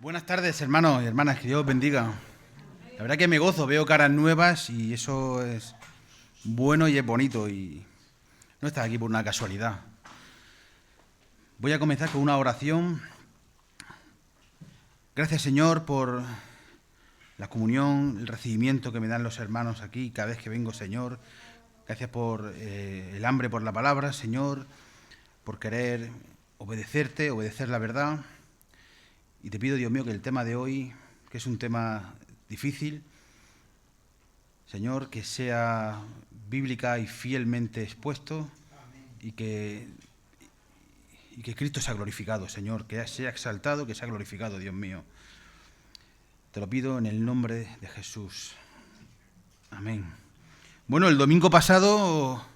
Buenas tardes, hermanos y hermanas, que Dios os bendiga. La verdad que me gozo, veo caras nuevas y eso es bueno y es bonito y no estás aquí por una casualidad. Voy a comenzar con una oración. Gracias, Señor, por la comunión, el recibimiento que me dan los hermanos aquí cada vez que vengo, Señor. Gracias por el hambre por la palabra, Señor, por querer obedecerte, obedecer la verdad. Y te pido, Dios mío, que el tema de hoy, que es un tema difícil, Señor, que sea bíblica y fielmente expuesto y que Cristo sea glorificado, Señor, que sea exaltado, que sea glorificado, Dios mío. Te lo pido en el nombre de Jesús. Amén. Bueno, el domingo pasado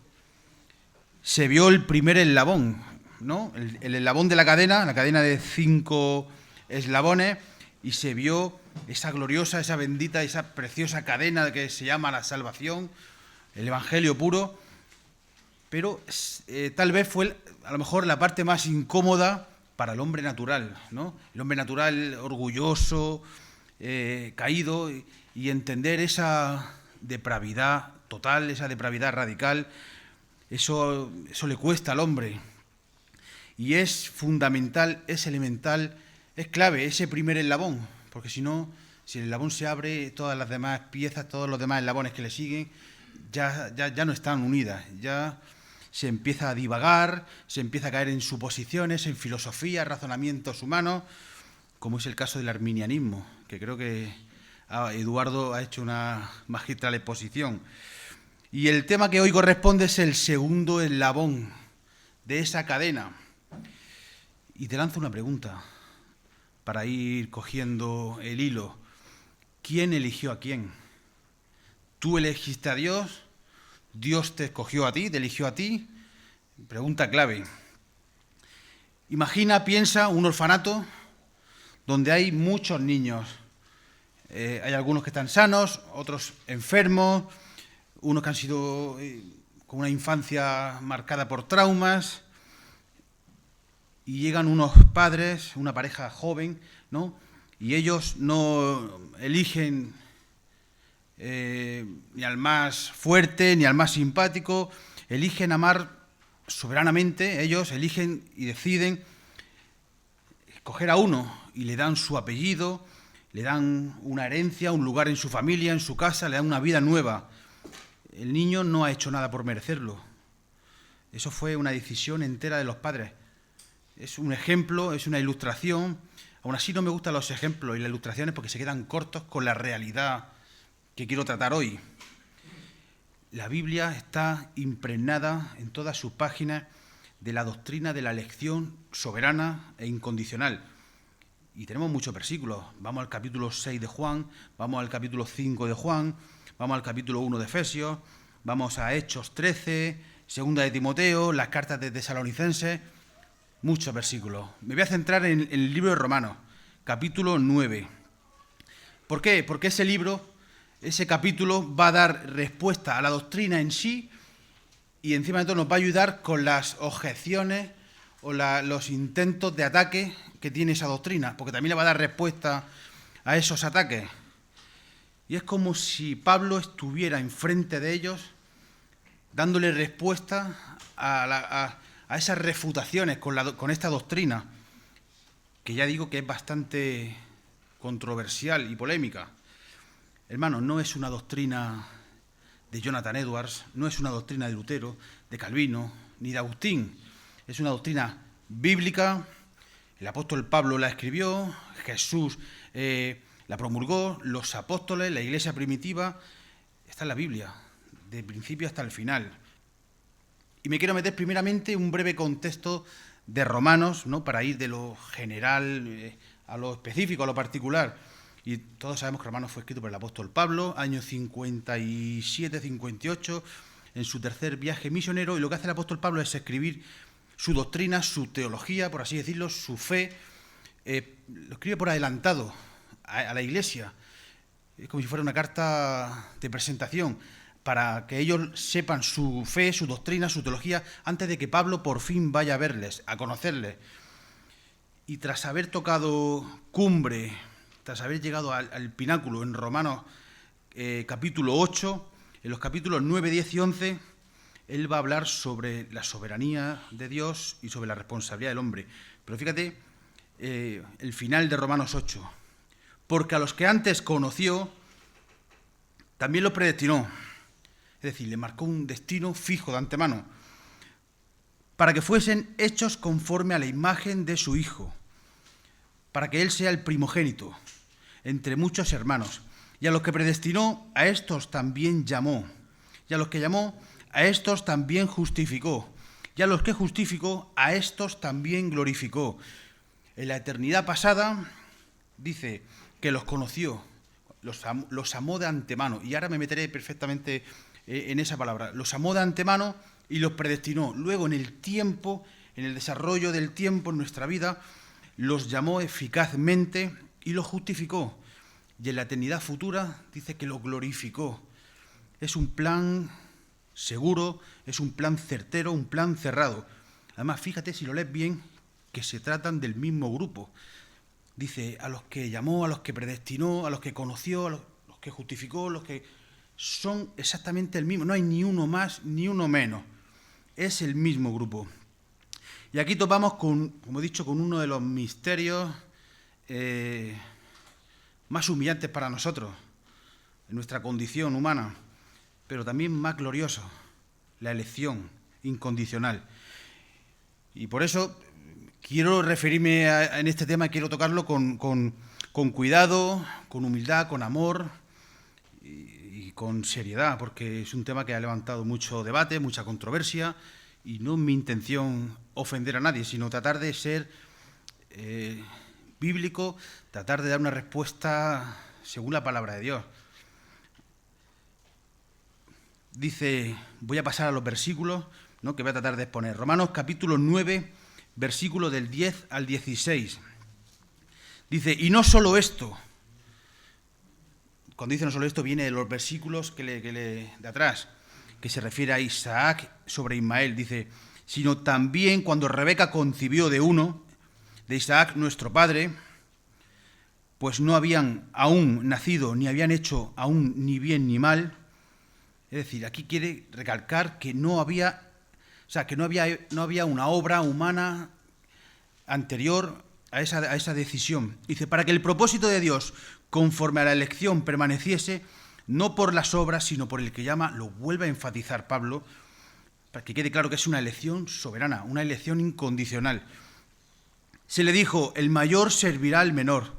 se vio el primer eslabón, ¿no? El eslabón de la cadena de 5 eslabones, y se vio esa gloriosa, esa bendita, esa preciosa cadena que se llama la salvación, el evangelio puro, pero tal vez fue a lo mejor la parte más incómoda para el hombre natural, ¿no? El hombre natural orgulloso, caído, y entender esa depravidad total, esa depravidad radical, eso le cuesta al hombre. Y es fundamental, es elemental, es clave ese primer eslabón, porque si no, si el eslabón se abre, todas las demás piezas, todos los demás eslabones que le siguen, ya no están unidas, ya se empieza a divagar, se empieza a caer en suposiciones, en filosofía, razonamientos humanos, como es el caso del arminianismo, que creo que Eduardo ha hecho una magistral exposición. Y el tema que hoy corresponde es el segundo eslabón de esa cadena. Y te lanzo una pregunta para ir cogiendo el hilo. ¿Quién eligió a quién? ¿Tú elegiste a Dios? ¿Dios te escogió a ti, te eligió a ti? Pregunta clave. Piensa un orfanato donde hay muchos niños. Hay algunos que están sanos, otros enfermos, unos que han sido con una infancia marcada por traumas. Y llegan unos padres, una pareja joven, ¿no? Y ellos no eligen ni al más fuerte ni al más simpático, eligen amar soberanamente. Ellos eligen y deciden escoger a uno y le dan su apellido, le dan una herencia, un lugar en su familia, en su casa, le dan una vida nueva. El niño no ha hecho nada por merecerlo. Eso fue una decisión entera de los padres. Es un ejemplo, es una ilustración. Aún así no me gustan los ejemplos y las ilustraciones porque se quedan cortos con la realidad que quiero tratar hoy. La Biblia está impregnada en todas sus páginas de la doctrina de la elección soberana e incondicional. Y tenemos muchos versículos. Vamos al capítulo 6 de Juan, vamos al capítulo 5 de Juan, vamos al capítulo 1 de Efesios, vamos a Hechos 13, segunda de Timoteo, las cartas de Tesalonicenses. Muchos versículos. Me voy a centrar en el libro de Romanos, capítulo 9. ¿Por qué? Porque ese libro, ese capítulo va a dar respuesta a la doctrina en sí y encima de todo nos va a ayudar con las objeciones o los intentos de ataque que tiene esa doctrina, porque también le va a dar respuesta a esos ataques. Y es como si Pablo estuviera enfrente de ellos dándole respuesta a esas refutaciones con esta doctrina, que ya digo que es bastante controversial y polémica. Hermanos, no es una doctrina de Jonathan Edwards, no es una doctrina de Lutero, de Calvino, ni de Agustín. Es una doctrina bíblica. El apóstol Pablo la escribió, Jesús la promulgó, los apóstoles, la iglesia primitiva. Está en la Biblia, de principio hasta el final. Y me quiero meter primeramente un breve contexto de Romanos, ¿no? Para ir de lo general a lo específico, a lo particular. Y todos sabemos que Romanos fue escrito por el apóstol Pablo, año 57-58, en su tercer viaje misionero. Y lo que hace el apóstol Pablo es escribir su doctrina, su teología, por así decirlo, su fe. Lo escribe por adelantado a la iglesia. Es como si fuera una carta de presentación, para que ellos sepan su fe, su doctrina, su teología, antes de que Pablo por fin vaya a verles, a conocerles. Y tras haber tocado cumbre, tras haber llegado al pináculo en Romanos capítulo 8, en los capítulos 9, 10 y 11, él va a hablar sobre la soberanía de Dios y sobre la responsabilidad del hombre. Pero fíjate el final de Romanos 8. Porque a los que antes conoció, también los predestinó. Es decir, le marcó un destino fijo de antemano, para que fuesen hechos conforme a la imagen de su Hijo, para que Él sea el primogénito entre muchos hermanos. Y a los que predestinó, a estos también llamó. Y a los que llamó, a estos también justificó. Y a los que justificó, a estos también glorificó. En la eternidad pasada, dice que los conoció, los amó de antemano. Y ahora me meteré perfectamente en esa palabra. Los amó de antemano y los predestinó. Luego, en el tiempo, en el desarrollo del tiempo en nuestra vida, los llamó eficazmente y los justificó. Y en la eternidad futura dice que los glorificó. Es un plan seguro, es un plan certero, un plan cerrado. Además, fíjate, si lo lees bien, que se tratan del mismo grupo. Dice, a los que llamó, a los que predestinó, a los que conoció, a los que justificó, los que son exactamente el mismo. No hay ni uno más ni uno menos. Es el mismo grupo. Y aquí topamos con, como he dicho, con uno de los misterios más humillantes para nosotros, en nuestra condición humana, pero también más glorioso, la elección incondicional. Y por eso quiero referirme en este tema, quiero tocarlo con cuidado, con humildad, con amor y con seriedad, porque es un tema que ha levantado mucho debate, mucha controversia, y no es mi intención ofender a nadie, sino tratar de ser bíblico, tratar de dar una respuesta según la palabra de Dios. Dice, voy a pasar a los versículos, ¿no?, que voy a tratar de exponer. Romanos capítulo 9, versículo del 10 al 16. Dice, y no solo esto. Cuando dice no solo esto, viene de los versículos de atrás, que se refiere a Isaac sobre Ismael. Dice, sino también cuando Rebeca concibió de uno, de Isaac nuestro padre, pues no habían aún nacido, ni habían hecho aún ni bien ni mal. Es decir, aquí quiere recalcar que no había una obra humana anterior a esa decisión. Dice, para que el propósito de Dios, conforme a la elección, permaneciese, no por las obras, sino por el que llama, lo vuelve a enfatizar Pablo, para que quede claro que es una elección soberana, una elección incondicional. Se le dijo, el mayor servirá al menor.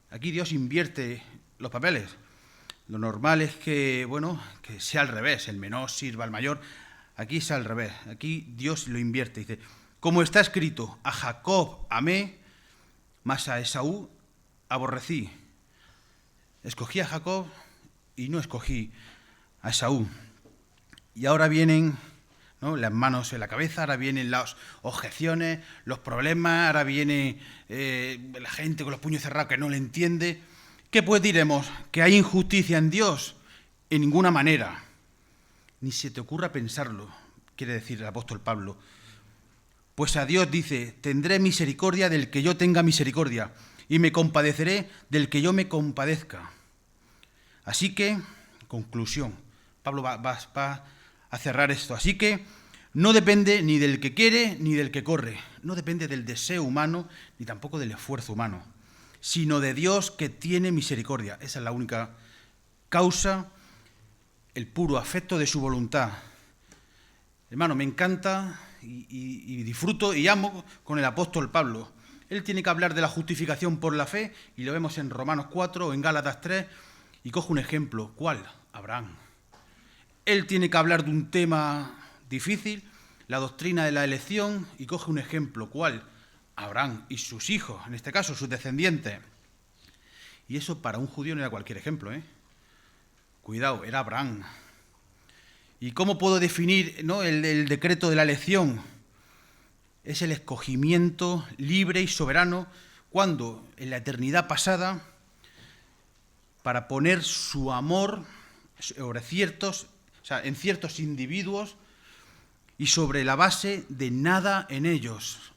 Aquí Dios invierte los papeles. Lo normal es que sea al revés, el menor sirva al mayor. Aquí es al revés, aquí Dios lo invierte. Dice, como está escrito, a Jacob amé, mas a Esaú aborrecí. Escogí a Jacob y no escogí a Esaú. Y ahora vienen, ¿no?, las manos en la cabeza, ahora vienen las objeciones, los problemas, ahora viene la gente con los puños cerrados que no le entiende. ¿Qué pues diremos? ¿Que hay injusticia en Dios? En ninguna manera. Ni se te ocurra pensarlo, quiere decir el apóstol Pablo. Pues a Dios dice, tendré misericordia del que yo tenga misericordia, y me compadeceré del que yo me compadezca. Así que, conclusión, Pablo va a cerrar esto. Así que no depende ni del que quiere ni del que corre, no depende del deseo humano ni tampoco del esfuerzo humano, sino de Dios que tiene misericordia. Esa es la única causa, el puro afecto de su voluntad. Hermano, me encanta y disfruto y amo con el apóstol Pablo. Él tiene que hablar de la justificación por la fe, y lo vemos en Romanos 4 o en Gálatas 3, y coge un ejemplo. ¿Cuál? Abraham. Él tiene que hablar de un tema difícil, la doctrina de la elección, y coge un ejemplo. ¿Cuál? Abraham y sus hijos, en este caso sus descendientes. Y eso para un judío no era cualquier ejemplo, ¿eh? Cuidado, era Abraham. ¿Y cómo puedo definir, ¿no?, el decreto de la elección? Es el escogimiento libre y soberano cuando, en la eternidad pasada, para poner su amor sobre en ciertos individuos y sobre la base de nada en ellos.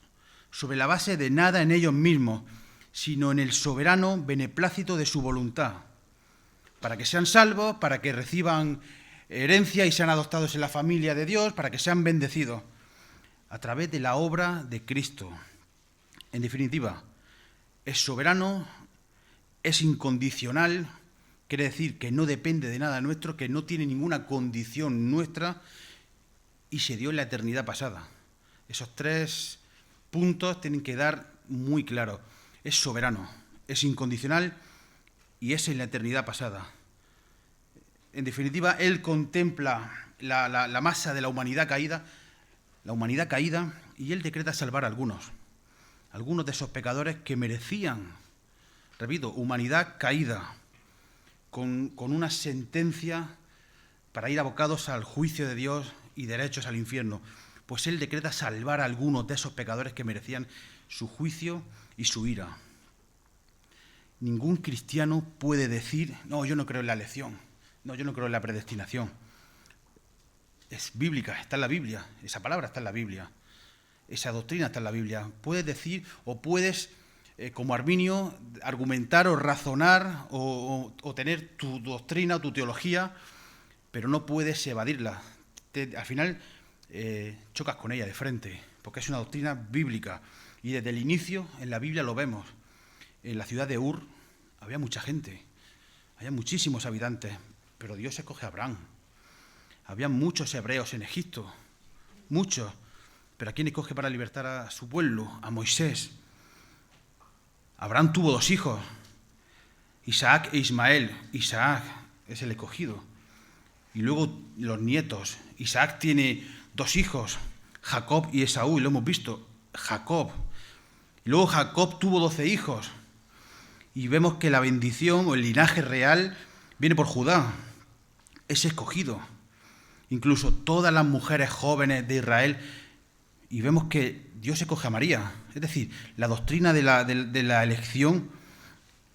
sobre la base de nada en ellos mismos, sino en el soberano beneplácito de su voluntad, para que sean salvos, para que reciban herencia y sean adoptados en la familia de Dios, para que sean bendecidos a través de la obra de Cristo. En definitiva, es soberano, es incondicional, quiere decir que no depende de nada nuestro, que no tiene ninguna condición nuestra y se dio en la eternidad pasada. Esos 3 puntos tienen que dar muy claro. Es soberano, es incondicional y es en la eternidad pasada. En definitiva, Él contempla la masa de la humanidad caída, y Él decreta salvar a algunos de esos pecadores que merecían, repito, humanidad caída, con una sentencia para ir abocados al juicio de Dios y derechos al infierno. Pues Él decreta salvar a algunos de esos pecadores que merecían su juicio y su ira. Ningún cristiano puede decir, no, yo no creo en la elección, no, yo no creo en la predestinación. Es bíblica, está en la Biblia, esa palabra está en la Biblia, esa doctrina está en la Biblia. Puedes decir o puedes, como Arminio, argumentar o razonar o tener tu doctrina o tu teología, pero no puedes evadirla. Al final chocas con ella de frente, porque es una doctrina bíblica. Y desde el inicio en la Biblia lo vemos. En la ciudad de Ur había mucha gente, había muchísimos habitantes, pero Dios escoge a Abraham. Había muchos hebreos en Egipto, muchos, pero ¿a quién escoge para libertar a su pueblo? A Moisés. Abraham tuvo 2 hijos, Isaac e Ismael. Isaac es el escogido. Y luego los nietos. Isaac tiene 2 hijos, Jacob y Esaú, y lo hemos visto, Jacob. Y luego Jacob tuvo 12 hijos. Y vemos que la bendición o el linaje real viene por Judá. Es escogido. Incluso todas las mujeres jóvenes de Israel. Y vemos que Dios escoge a María. Es decir, la doctrina de la elección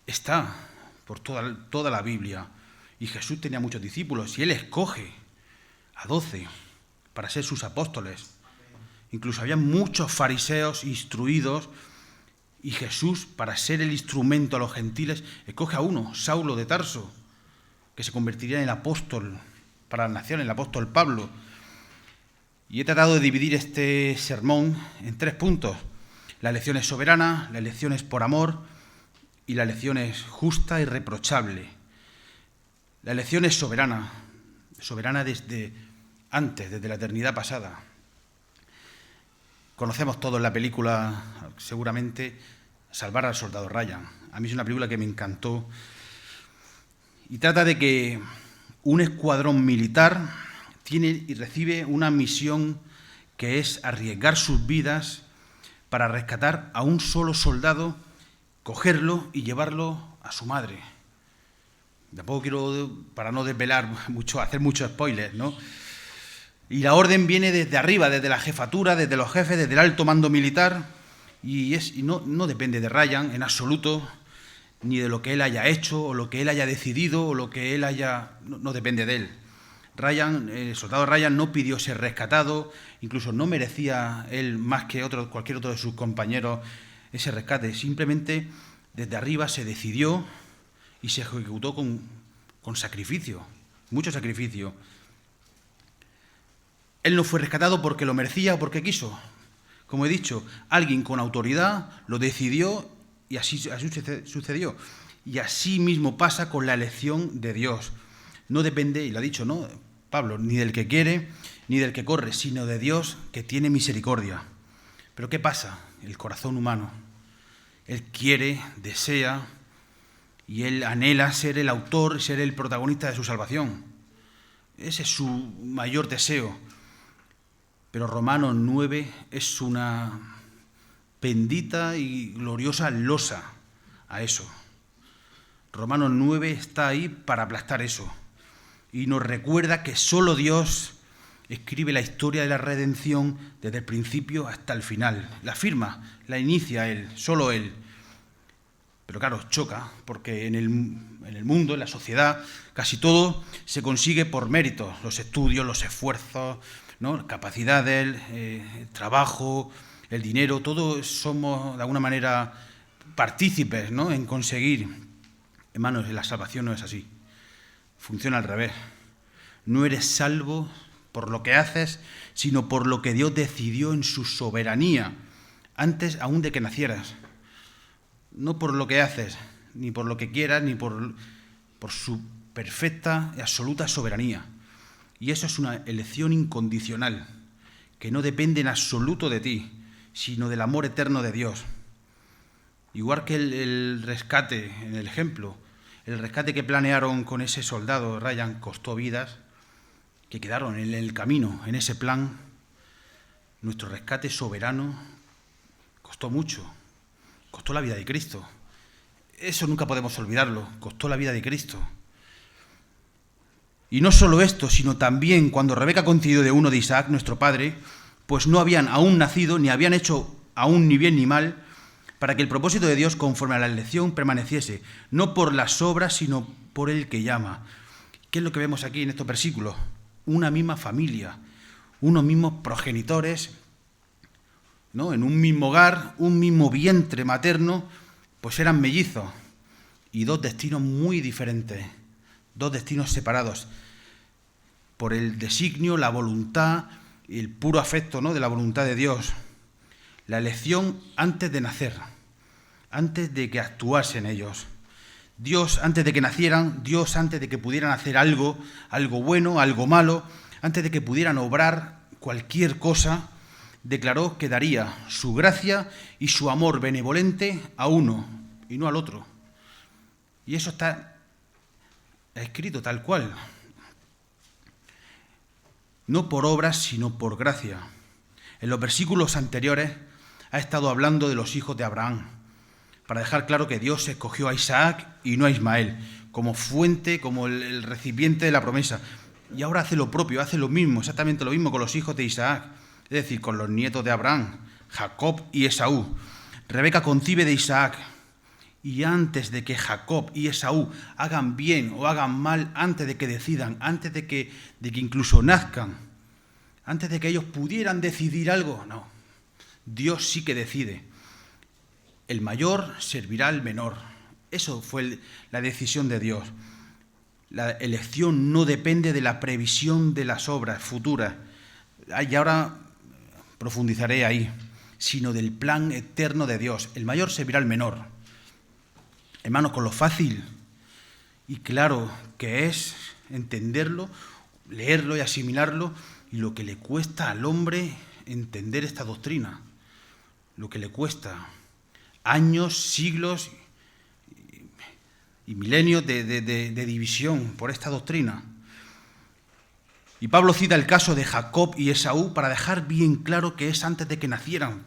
está por toda la Biblia. Y Jesús tenía muchos discípulos y Él escoge a 12 para ser sus apóstoles. Incluso había muchos fariseos instruidos y Jesús, para ser el instrumento a los gentiles, escoge a uno, Saulo de Tarso, que se convertiría en el apóstol para las naciones, el apóstol Pablo. Y he tratado de dividir este sermón en 3 puntos. La elección es soberana, la elección es por amor y la elección es justa y reprochable. La elección es soberana desde antes, desde la eternidad pasada. Conocemos todos la película, seguramente, Salvar al soldado Ryan. A mí es una película que me encantó. Y trata de que un escuadrón militar tiene y recibe una misión que es arriesgar sus vidas para rescatar a un solo soldado, cogerlo y llevarlo a su madre. Tampoco quiero, para no desvelar mucho, hacer muchos spoilers, ¿no? Y la orden viene desde arriba, desde la jefatura, desde los jefes, desde el alto mando militar, y no depende de Ryan en absoluto, ni de lo que él haya hecho, o lo que él haya decidido, o lo que él haya... No depende de él. El soldado Ryan no pidió ser rescatado, incluso no merecía él más que cualquier otro de sus compañeros ese rescate. Simplemente desde arriba se decidió y se ejecutó con sacrificio, mucho sacrificio. Él no fue rescatado porque lo merecía o porque quiso. Como he dicho, alguien con autoridad lo decidió y así sucedió. Y así mismo pasa con la elección de Dios. No depende, y lo ha dicho, ¿no?, Pablo, ni del que quiere ni del que corre, sino de Dios que tiene misericordia. Pero ¿qué pasa? El corazón humano. Él quiere, desea y él anhela ser el autor, ser el protagonista de su salvación. Ese es su mayor deseo. Pero Romanos 9 es una bendita y gloriosa losa a eso. Romanos 9 está ahí para aplastar eso. Y nos recuerda que solo Dios escribe la historia de la redención desde el principio hasta el final. La firma, la inicia Él, solo Él. Pero claro, choca, porque en el mundo, en la sociedad, casi todo se consigue por méritos. Los estudios, los esfuerzos, ¿no?, capacidades, el trabajo, el dinero, todos somos de alguna manera partícipes, ¿no?, en conseguir. Hermanos, la salvación no es así. Funciona al revés. No eres salvo por lo que haces, sino por lo que Dios decidió en su soberanía, antes aún de que nacieras. No por lo que haces, ni por lo que quieras, ni por su perfecta y absoluta soberanía. Y eso es una elección incondicional, que no depende en absoluto de ti, sino del amor eterno de Dios. Igual que el rescate, en el ejemplo, el rescate que planearon con ese soldado, Ryan, costó vidas, que quedaron en el camino, en ese plan. Nuestro rescate soberano costó mucho, costó la vida de Cristo. Eso nunca podemos olvidarlo, costó la vida de Cristo. Y no solo esto, sino también cuando Rebeca concibió de uno de Isaac, nuestro padre, pues no habían aún nacido, ni habían hecho aún ni bien ni mal, para que el propósito de Dios conforme a la elección permaneciese, no por las obras, sino por el que llama. ¿Qué es lo que vemos aquí en estos versículos? Una misma familia, unos mismos progenitores, ¿no?, en un mismo hogar, un mismo vientre materno, pues eran mellizos y dos destinos muy diferentes, dos destinos separados por el designio, la voluntad y el puro afecto, ¿no?, de la voluntad de Dios. La elección antes de nacer, antes de que actuasen ellos. Dios antes de que nacieran, Dios antes de que pudieran hacer algo bueno, algo malo, antes de que pudieran obrar cualquier cosa, declaró que daría su gracia y su amor benevolente a uno y no al otro. Y eso está escrito tal cual. No por obras, sino por gracia. En los versículos anteriores ha estado hablando de los hijos de Abraham, para dejar claro que Dios escogió a Isaac y no a Ismael, como fuente, como el recipiente de la promesa. Y ahora hace lo propio, hace lo mismo, exactamente lo mismo con los hijos de Isaac, es decir, con los nietos de Abraham, Jacob y Esaú. Rebeca concibe de Isaac, y antes de que Jacob y Esaú hagan bien o hagan mal, antes de que decidan, antes de que incluso nazcan, antes de que ellos pudieran decidir algo, no. Dios sí que decide. El mayor servirá al menor. Eso fue la decisión de Dios. La elección no depende de la previsión de las obras futuras, y ahora profundizaré ahí, sino del plan eterno de Dios. El mayor servirá al menor. Hermanos, con lo fácil y claro que es entenderlo, leerlo y asimilarlo, y lo que le cuesta al hombre entender esta doctrina, lo que le cuesta años, siglos y milenios de división por esta doctrina. Y Pablo cita el caso de Jacob y Esaú para dejar bien claro que es antes de que nacieran.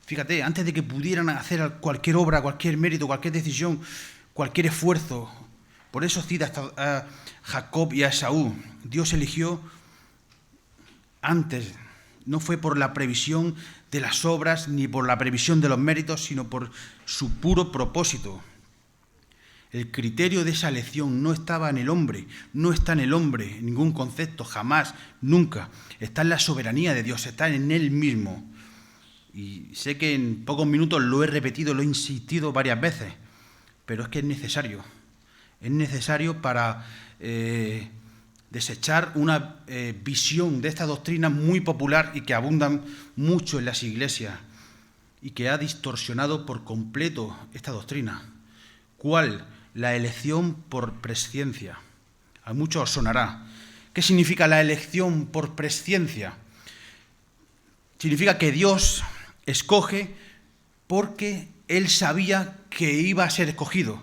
Fíjate, antes de que pudieran hacer cualquier obra, cualquier mérito, cualquier decisión, cualquier esfuerzo. Por eso cita a Jacob y a Esaú. Dios eligió antes. No fue por la previsión de las obras ni por la previsión de los méritos, sino por su puro propósito. El criterio de esa elección no estaba en el hombre, no está en el hombre, en ningún concepto, jamás, nunca. Está en la soberanía de Dios, está en Él mismo. Y sé que en pocos minutos lo he repetido, lo he insistido varias veces, pero es que es necesario. Es necesario para desechar una visión de esta doctrina muy popular y que abundan mucho en las iglesias y que ha distorsionado por completo esta doctrina. ¿Cuál? La elección por presciencia. A muchos os sonará. ¿Qué significa la elección por presciencia? Significa que Dios escoge porque Él sabía que iba a ser escogido.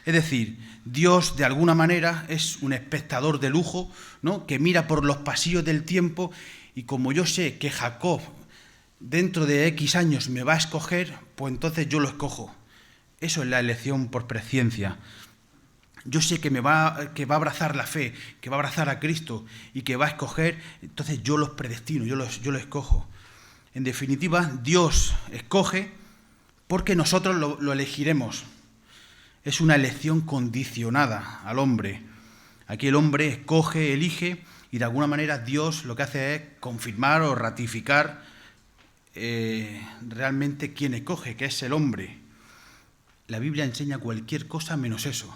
Es decir, Dios de alguna manera es un espectador de lujo, ¿no?, que mira por los pasillos del tiempo, y como yo sé que Jacob dentro de X años me va a escoger, pues entonces yo lo escojo. Eso es la elección por presciencia. Yo sé que va a abrazar la fe, que va a abrazar a Cristo y que va a escoger, entonces yo los predestino, yo lo escojo. En definitiva, Dios escoge porque nosotros lo elegiremos. Es una elección condicionada al hombre. Aquí el hombre escoge, elige, y de alguna manera Dios lo que hace es confirmar o ratificar realmente quien escoge, que es el hombre. La Biblia enseña cualquier cosa menos eso.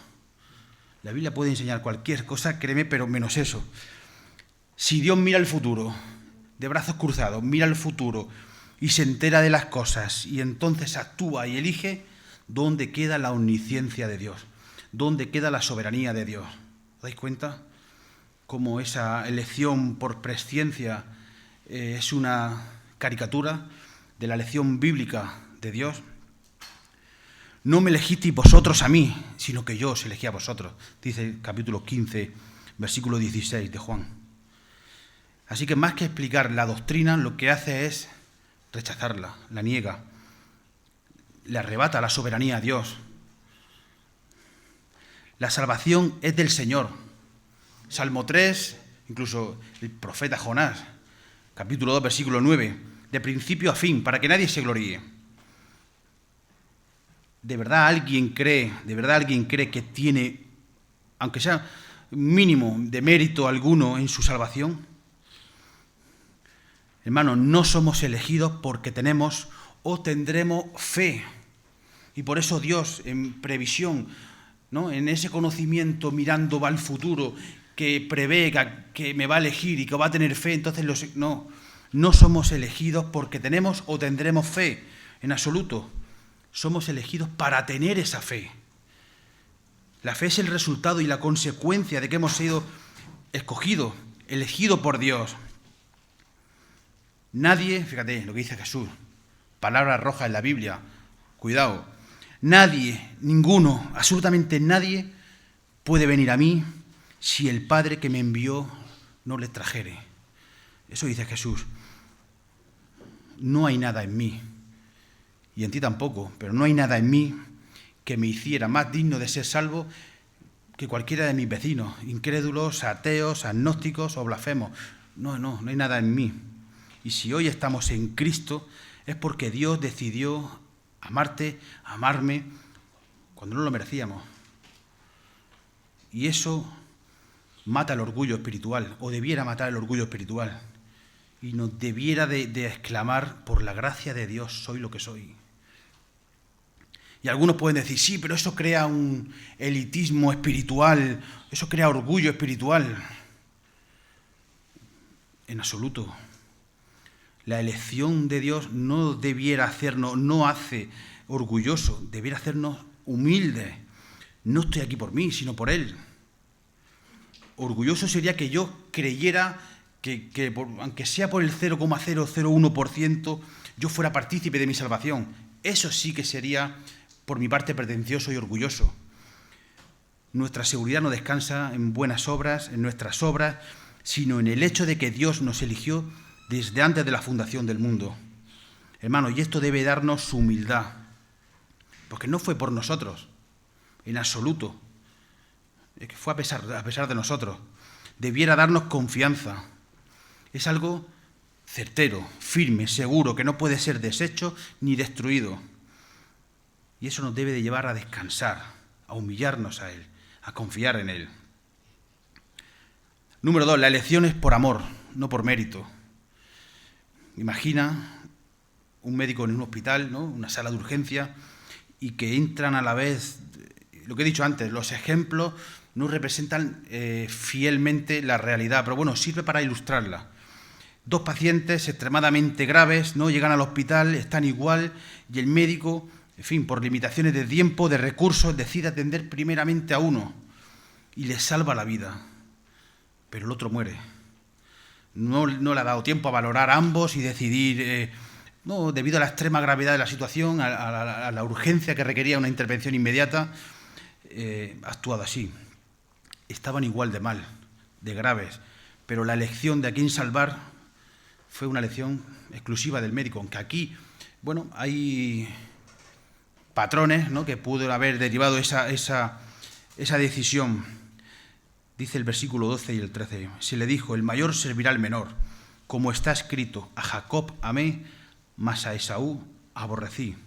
La Biblia puede enseñar cualquier cosa, créeme, pero menos eso. Si Dios mira el futuro, de brazos cruzados, mira el futuro y se entera de las cosas y entonces actúa y elige, ¿dónde queda la omnisciencia de Dios? ¿Dónde queda la soberanía de Dios? ¿Os dais cuenta? Cómo esa elección por presciencia es una caricatura de la elección bíblica de Dios. No me elegisteis vosotros a mí, sino que yo os elegí a vosotros, dice el capítulo 15, versículo 16 de Juan. Así que más que explicar la doctrina, lo que hace es rechazarla, la niega, le arrebata la soberanía a Dios. La salvación es del Señor. Salmo 3, incluso el profeta Jonás, capítulo 2, versículo 9, de principio a fin, para que nadie se gloríe. ¿De verdad alguien cree que tiene, aunque sea mínimo de mérito alguno en su salvación? Hermanos, no somos elegidos porque tenemos o tendremos fe. Y por eso Dios, en previsión, ¿no?, en ese conocimiento mirando va al futuro, que prevé que me va a elegir y que va a tener fe, entonces no somos elegidos porque tenemos o tendremos fe, en absoluto. Somos elegidos para tener esa fe. La fe es el resultado y la consecuencia de que hemos sido escogidos, elegidos por Dios. Nadie, fíjate lo que dice Jesús, palabra roja en la Biblia, cuidado, nadie, ninguno, absolutamente nadie puede venir a mí si el Padre que me envió no le trajere. Eso dice Jesús. No hay nada en mí, y en ti tampoco, pero no hay nada en mí que me hiciera más digno de ser salvo que cualquiera de mis vecinos, incrédulos, ateos, agnósticos o blasfemos. No hay nada en mí. Y si hoy estamos en Cristo es porque Dios decidió amarte, amarme, cuando no lo merecíamos. Y eso mata el orgullo espiritual, o debiera matar el orgullo espiritual. Y nos debiera de exclamar, por la gracia de Dios soy lo que soy. Y algunos pueden decir, sí, pero eso crea un elitismo espiritual, eso crea orgullo espiritual. En absoluto. La elección de Dios no debiera hacernos, no hace orgulloso, debiera hacernos humildes. No estoy aquí por mí, sino por Él. Orgulloso sería que yo creyera que aunque sea por el 0,001%, yo fuera partícipe de mi salvación. Eso sí que sería, por mi parte, pretencioso y orgulloso. Nuestra seguridad no descansa en buenas obras, en nuestras obras, sino en el hecho de que Dios nos eligió desde antes de la fundación del mundo. Hermanos, y esto debe darnos su humildad, porque no fue por nosotros, en absoluto, es que fue a pesar de nosotros. Debiera darnos confianza. Es algo certero, firme, seguro, que no puede ser deshecho ni destruido. Y eso nos debe de llevar a descansar, a humillarnos a Él, a confiar en Él. Número 2, la elección es por amor, no por mérito. Imagina un médico en un hospital, ¿no?, una sala de urgencia, y que entran a la vez, lo que he dicho antes, los ejemplos no representan fielmente la realidad, pero bueno, sirve para ilustrarla. 2 pacientes extremadamente graves, ¿no?, llegan al hospital, están igual, y el médico, en fin, por limitaciones de tiempo, de recursos, decide atender primeramente a uno y le salva la vida, pero el otro muere. No le ha dado tiempo a valorar a ambos y decidir, debido a la extrema gravedad de la situación, a la urgencia que requería una intervención inmediata, ha actuado así. Estaban igual de mal, de graves, pero la elección de a quién salvar fue una elección exclusiva del médico, aunque aquí, bueno, hay patrones, ¿no?, que pudo haber derivado esa decisión. Dice el versículo 12 y el 13, se le dijo, el mayor servirá al menor, como está escrito, a Jacob amé, mas a Esaú aborrecí.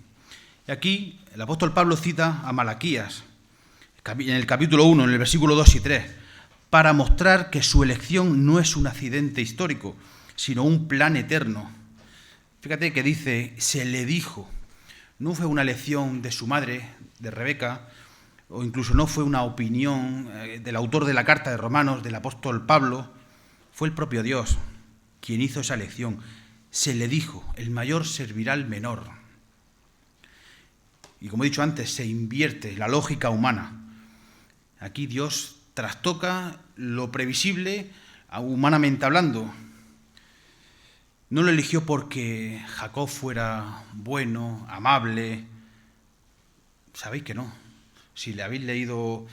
Y aquí el apóstol Pablo cita a Malaquías, en el capítulo 1, en el versículo 2 y 3, para mostrar que su elección no es un accidente histórico, sino un plan eterno. Fíjate que dice, se le dijo. No fue una lección de su madre, de Rebeca, o incluso no fue una opinión del autor de la carta de Romanos, del apóstol Pablo. Fue el propio Dios quien hizo esa lección. Se le dijo, el mayor servirá al menor. Y como he dicho antes, se invierte la lógica humana. Aquí Dios trastoca lo previsible, humanamente hablando. No lo eligió porque Jacob fuera bueno, amable. Sabéis que no. Si le habéis leído,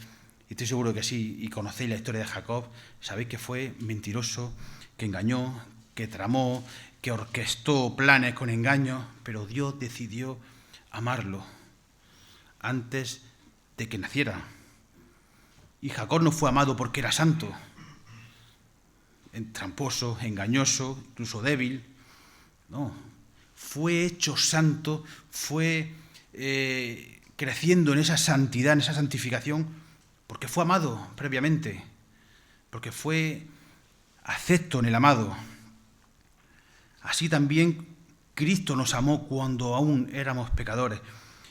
y estoy seguro que sí, y conocéis la historia de Jacob, sabéis que fue mentiroso, que engañó, que tramó, que orquestó planes con engaños, pero Dios decidió amarlo antes de que naciera. Y Jacob no fue amado porque era santo, tramposo, engañoso, incluso débil. No, fue hecho santo, fue creciendo en esa santidad, en esa santificación, porque fue amado previamente, porque fue acepto en el amado. Así también Cristo nos amó cuando aún éramos pecadores.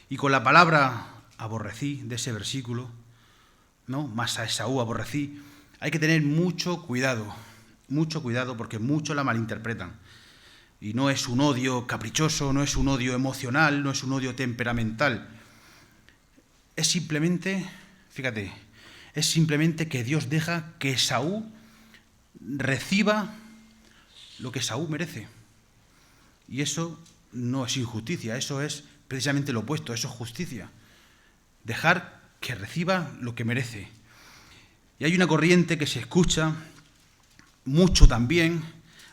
Y con la palabra aborrecí de ese versículo, ¿no? Más a Esaú aborrecí, hay que tener mucho cuidado porque muchos la malinterpretan. Y no es un odio caprichoso, no es un odio emocional, no es un odio temperamental. Es simplemente, fíjate, es simplemente que Dios deja que Esaú reciba lo que Esaú merece. Y eso no es injusticia, eso es precisamente lo opuesto, eso es justicia. Dejar que reciba lo que merece. Y hay una corriente que se escucha mucho también,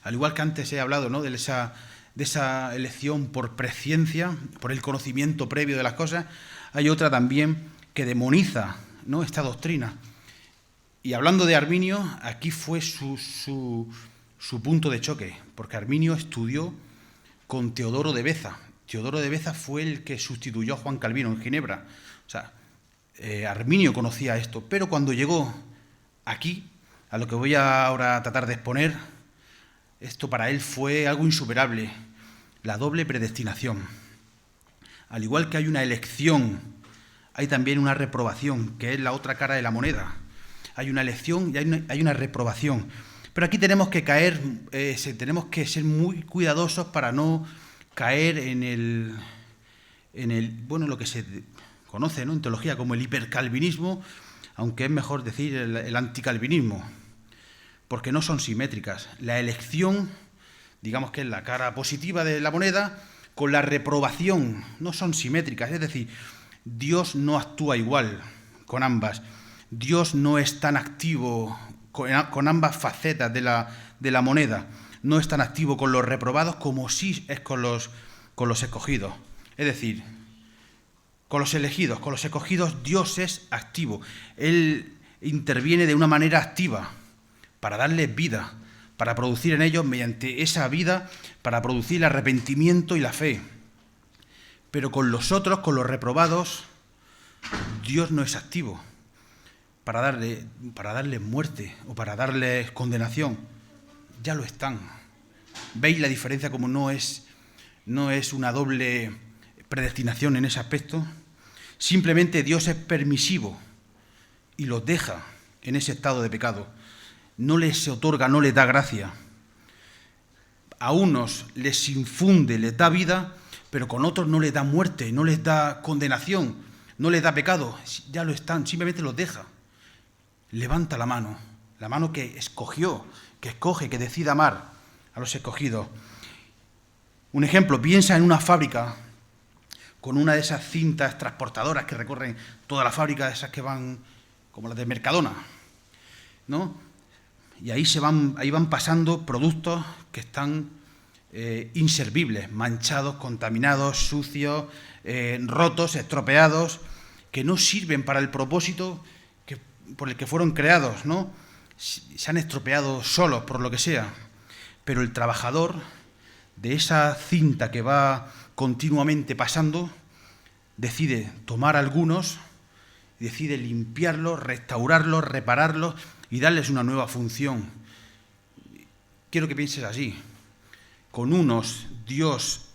al igual que antes he hablado, ¿no?, de esa elección por presciencia, por el conocimiento previo de las cosas. Hay otra también que demoniza, ¿no?, esta doctrina. Y hablando de Arminio, aquí fue su punto de choque, porque Arminio estudió con Teodoro de Beza. Teodoro de Beza fue el que sustituyó a Juan Calvino en Ginebra. O sea, Arminio conocía esto, pero cuando llegó aquí, a lo que voy ahora a tratar de exponer, esto para él fue algo insuperable, la doble predestinación. Al igual que hay una elección, hay también una reprobación, que es la otra cara de la moneda. Hay una elección y hay una reprobación. Pero aquí tenemos que tenemos que ser muy cuidadosos para no caer en lo que se conoce, ¿no?, en teología como el hipercalvinismo, aunque es mejor decir el anticalvinismo, porque no son simétricas. La elección, digamos que es la cara positiva de la moneda, con la reprobación no son simétricas, es decir, Dios no actúa igual con ambas. Dios no es tan activo con ambas facetas de la moneda. No es tan activo con los reprobados como sí es con los escogidos. Es decir, con los elegidos, con los escogidos, Dios es activo. Él interviene de una manera activa para darles vida, para producir en ellos, mediante esa vida, para producir el arrepentimiento y la fe. Pero con los otros, con los reprobados, Dios no es activo para darles muerte o para darles condenación. Ya lo están. ¿Veis la diferencia como no es una doble predestinación en ese aspecto? Simplemente Dios es permisivo y los deja en ese estado de pecado. No les otorga, no les da gracia. A unos les infunde, les da vida, pero con otros no les da muerte, no les da condenación, no les da pecado. Ya lo están, simplemente los deja. Levanta la mano que escogió, que escoge, que decide amar a los escogidos. Un ejemplo, piensa en una fábrica con una de esas cintas transportadoras que recorren toda la fábrica, esas que van como las de Mercadona, ¿no? Y ahí van pasando productos que están inservibles, manchados, contaminados, sucios, rotos, estropeados, que no sirven para el propósito por el que fueron creados, ¿no? Se han estropeado solos, por lo que sea. Pero el trabajador de esa cinta que va continuamente pasando decide tomar algunos, decide limpiarlos, restaurarlos, repararlos y darles una nueva función. Quiero que pienses así. Con unos Dios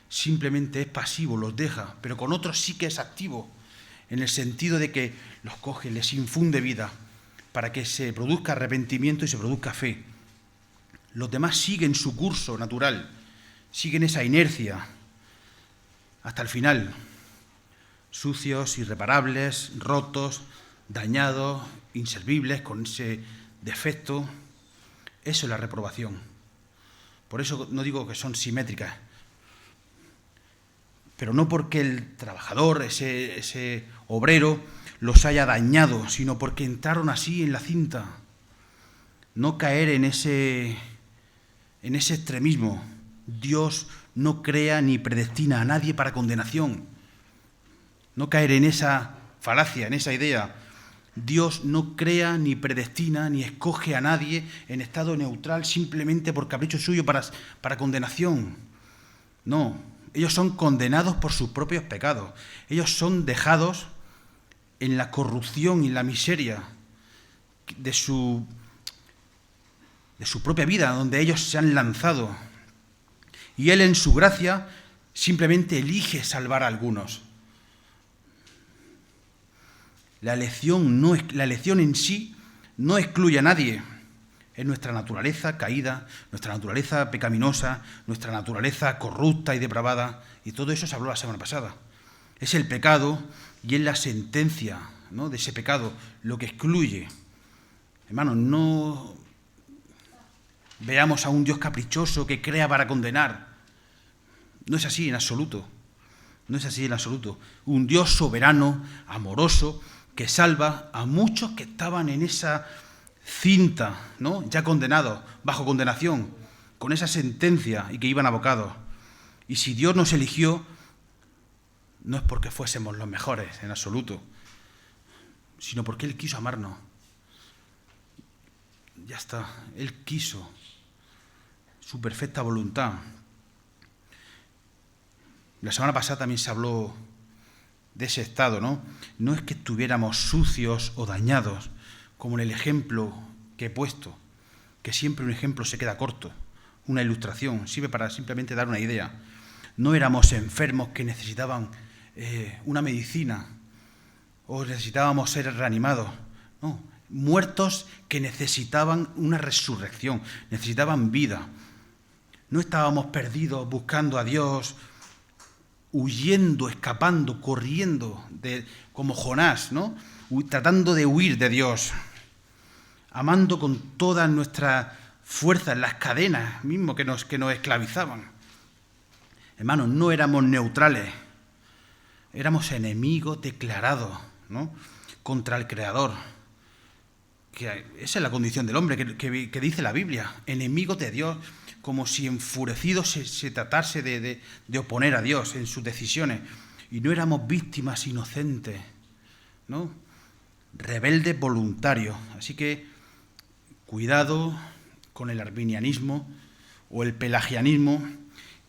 simplemente es pasivo, los deja, pero con otros sí que es activo, en el sentido de que los coge, les infunde vida, para que se produzca arrepentimiento y se produzca fe. Los demás siguen su curso natural, siguen esa inercia hasta el final, sucios, irreparables, rotos, dañados, inservibles, con ese defecto. Eso es la reprobación. Por eso no digo que son simétricas, pero no porque el trabajador, ese obrero, los haya dañado, sino porque entraron así en la cinta. No caer en ese extremismo. Dios no crea ni predestina a nadie para condenación. No caer en esa falacia, en esa idea. Dios no crea, ni predestina, ni escoge a nadie en estado neutral simplemente por capricho suyo para condenación. No, ellos son condenados por sus propios pecados. Ellos son dejados en la corrupción y la miseria de su propia vida, donde ellos se han lanzado. Y Él en su gracia simplemente elige salvar a algunos. La elección en sí no excluye a nadie. Es nuestra naturaleza caída, nuestra naturaleza pecaminosa, nuestra naturaleza corrupta y depravada. Y todo eso se habló la semana pasada. Es el pecado y es la sentencia, ¿no?, de ese pecado, lo que excluye. Hermanos, no veamos a un Dios caprichoso que crea para condenar. No es así en absoluto. No es así en absoluto. Un Dios soberano, amoroso, que salva a muchos que estaban en esa cinta, ¿no?, ya condenados, bajo condenación, con esa sentencia y que iban abocados. Y si Dios nos eligió, no es porque fuésemos los mejores en absoluto, sino porque Él quiso amarnos. Ya está, Él quiso, su perfecta voluntad. La semana pasada también se habló de ese estado, ¿no? No es que estuviéramos sucios o dañados, como en el ejemplo que he puesto, que siempre un ejemplo se queda corto, una ilustración, sirve para simplemente dar una idea. No éramos enfermos que necesitaban una medicina o necesitábamos ser reanimados, no, muertos que necesitaban una resurrección, necesitaban vida. No estábamos perdidos buscando a Dios, huyendo, escapando, corriendo, como Jonás, ¿no?, tratando de huir de Dios, amando con todas nuestras fuerzas las cadenas mismo que nos esclavizaban. Hermanos, no éramos neutrales, éramos enemigos declarados, ¿no?, contra el Creador. Que esa es la condición del hombre que dice la Biblia, enemigos de Dios, como si enfurecido se tratase de oponer a Dios en sus decisiones. Y no éramos víctimas inocentes, ¿no?, rebeldes voluntarios. Así que cuidado con el arminianismo o el pelagianismo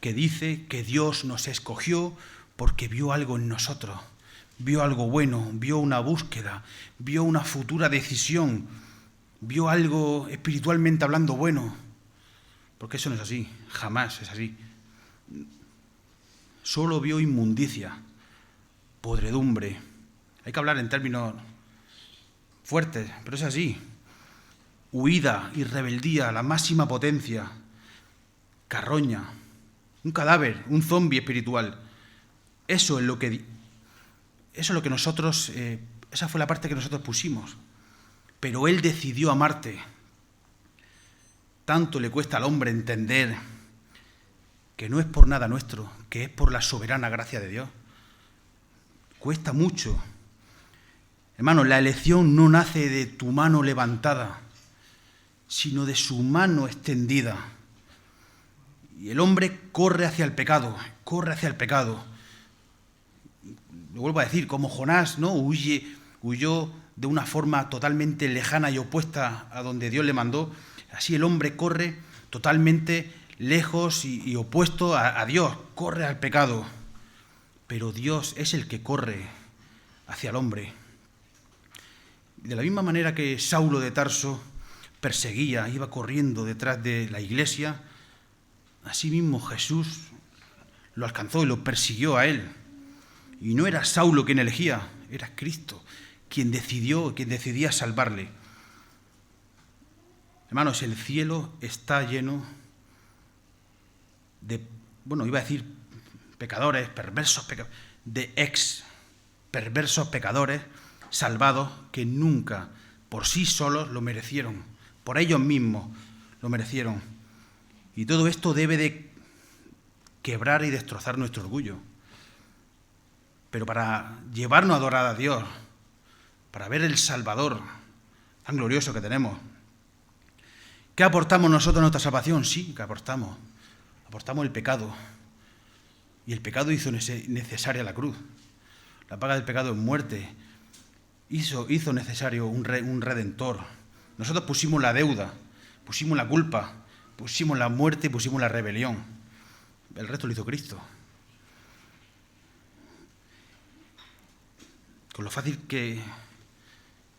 que dice que Dios nos escogió porque vio algo en nosotros, vio algo bueno, vio una búsqueda, vio una futura decisión, vio algo espiritualmente hablando bueno. Porque eso no es así, jamás es así. Solo vio inmundicia, podredumbre. Hay que hablar en términos fuertes, pero es así. Huida y rebeldía, la máxima potencia, carroña, un cadáver, un zombi espiritual. Eso es lo que nosotros, esa fue la parte que nosotros pusimos. Pero Él decidió amarte. Tanto le cuesta al hombre entender que no es por nada nuestro, que es por la soberana gracia de Dios. Cuesta mucho. Hermano, la elección no nace de tu mano levantada, sino de su mano extendida. Y el hombre corre hacia el pecado, corre hacia el pecado. Lo vuelvo a decir, como Jonás, ¿no?, huyó de una forma totalmente lejana y opuesta a donde Dios le mandó. Así el hombre corre totalmente lejos y opuesto a Dios, corre al pecado. Pero Dios es el que corre hacia el hombre. De la misma manera que Saulo de Tarso perseguía, iba corriendo detrás de la iglesia, así mismo Jesús lo alcanzó y lo persiguió a él. Y no era Saulo quien elegía, era Cristo quien decidía salvarle. Hermanos, el cielo está lleno de, iba a decir pecadores, perversos pecadores, de perversos pecadores salvados que nunca por sí solos lo merecieron, por ellos mismos lo merecieron. Y todo esto debe de quebrar y destrozar nuestro orgullo. Pero para llevarnos a adorar a Dios, para ver el Salvador tan glorioso que tenemos, ¿qué aportamos nosotros a nuestra salvación? Sí, que aportamos. Aportamos el pecado. Y el pecado hizo necesaria la cruz. La paga del pecado es muerte. Hizo necesario un redentor. Nosotros pusimos la deuda, pusimos la culpa, pusimos la muerte y pusimos la rebelión. El resto lo hizo Cristo. Con lo fácil que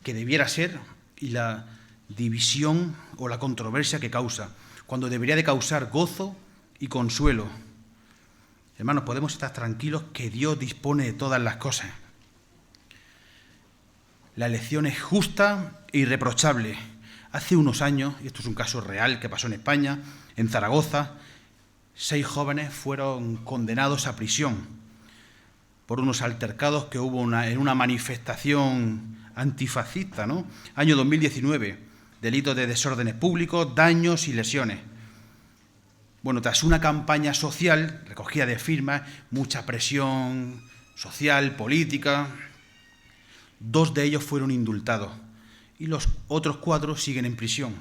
debiera ser y la división o la controversia que causa, cuando debería de causar gozo y consuelo. Hermanos, podemos estar tranquilos que Dios dispone de todas las cosas. La elección es justa e irreprochable. Hace unos años, y esto es un caso real que pasó en España, en Zaragoza, 6 jóvenes fueron condenados a prisión por unos altercados que hubo en una manifestación antifascista, ¿no? Año 2019, delitos de desórdenes públicos, daños y lesiones. Bueno, tras una campaña social, recogida de firmas, mucha presión social, política, 2 de ellos fueron indultados y los otros 4 siguen en prisión.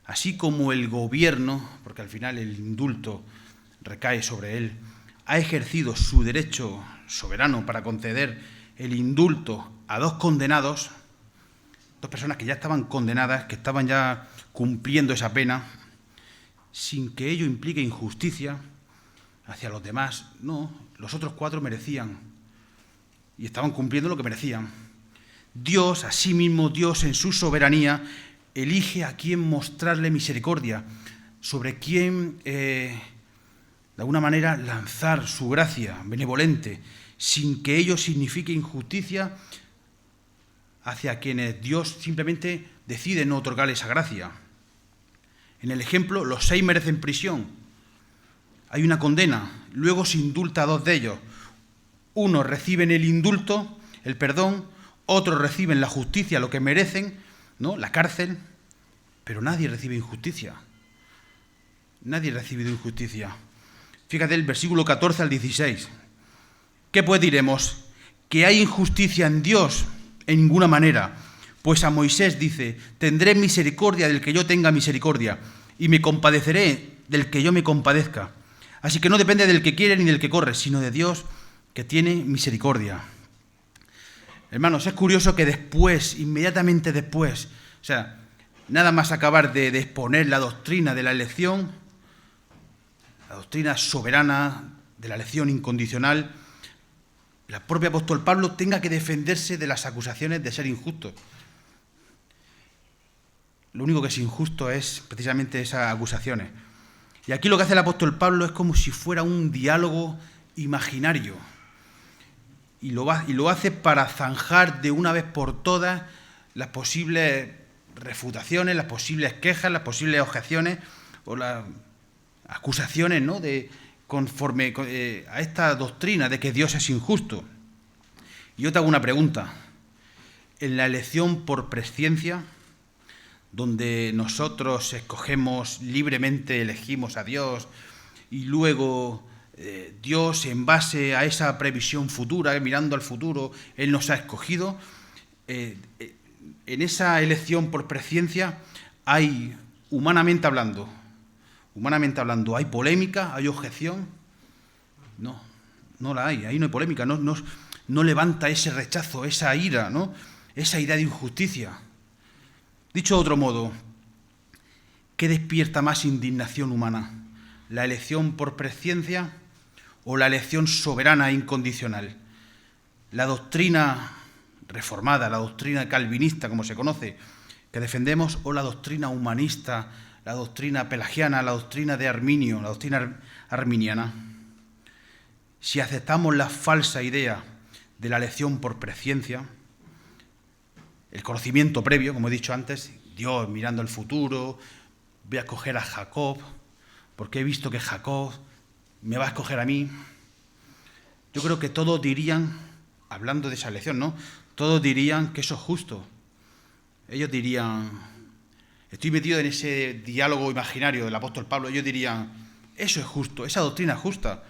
Así como el gobierno, porque al final el indulto recae sobre él, ha ejercido su derecho soberano para conceder el indulto a 2 condenados, 2 personas que ya estaban condenadas, que estaban ya cumpliendo esa pena, sin que ello implique injusticia hacia los demás. No, los otros 4 merecían y estaban cumpliendo lo que merecían. Dios, asimismo, Dios en su soberanía, elige a quién mostrarle misericordia, sobre quién, de alguna manera, lanzar su gracia benevolente, sin que ello signifique injusticia hacia quienes Dios simplemente decide no otorgarle esa gracia. En el ejemplo, los 6 merecen prisión. Hay una condena, luego se indulta a 2 de ellos. Unos reciben el indulto, el perdón, otros reciben la justicia, lo que merecen, ¿no? La cárcel, pero nadie recibe injusticia. Nadie ha recibido injusticia. Fíjate el versículo 14 al 16. ¿Qué pues diremos? ¿Que hay injusticia en Dios? En ninguna manera. Pues a Moisés dice, tendré misericordia del que yo tenga misericordia, y me compadeceré del que yo me compadezca. Así que no depende del que quiere ni del que corre, sino de Dios que tiene misericordia. Hermanos, es curioso que después, inmediatamente después, o sea, nada más acabar de exponer la doctrina de la elección, la doctrina soberana de la elección incondicional, el propio apóstol Pablo tenga que defenderse de las acusaciones de ser injusto. Lo único que es injusto es precisamente esas acusaciones. Y aquí lo que hace el apóstol Pablo es como si fuera un diálogo imaginario. Y lo hace para zanjar de una vez por todas las posibles refutaciones, las posibles quejas, las posibles objeciones o las acusaciones, ¿no?, conforme a esta doctrina de que Dios es injusto. Y yo te hago una pregunta. En la elección por presciencia, donde nosotros escogemos libremente, elegimos a Dios, y luego Dios, en base a esa previsión futura, mirando al futuro, Él nos ha escogido, en esa elección por presciencia hay, humanamente hablando, ¿hay polémica? ¿Hay objeción? No la hay, ahí no hay polémica, no levanta ese rechazo, esa ira, ¿no?, esa idea de injusticia. Dicho de otro modo, ¿qué despierta más indignación humana? ¿La elección por presciencia o la elección soberana e incondicional? La doctrina reformada, la doctrina calvinista, como se conoce, que defendemos, o la doctrina humanista, la doctrina pelagiana, la doctrina de Arminio, la doctrina arminiana. si aceptamos la falsa idea de la elección por presciencia, el conocimiento previo, como he dicho antes, Dios mirando el futuro, voy a escoger a Jacob, porque he visto que Jacob me va a escoger a mí. Yo creo que todos dirían, hablando de esa elección, ¿no? Todos dirían que eso es justo. Ellos dirían, estoy metido en ese diálogo imaginario del apóstol Pablo, ellos dirían, eso es justo, esa doctrina es justa.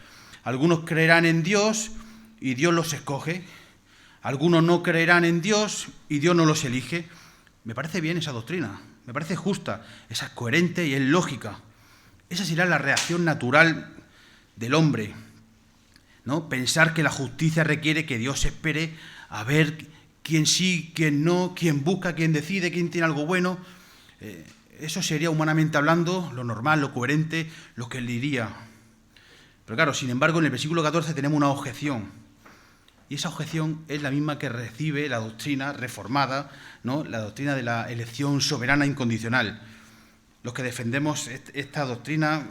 Algunos creerán en Dios y Dios los escoge. Algunos no creerán en Dios y Dios no los elige. Me parece bien esa doctrina, me parece justa, esa es coherente y es lógica. Esa será la reacción natural del hombre, ¿no? Pensar que la justicia requiere que Dios espere a ver quién sí, quién no, quién busca, quién decide, quién tiene algo bueno. Eso sería, humanamente hablando, lo normal, lo coherente, lo que él diría. Pero claro, sin embargo, en el versículo 14 tenemos una objeción. Y esa objeción es la misma que recibe la doctrina reformada, ¿no? La doctrina de la elección soberana incondicional. Los que defendemos esta doctrina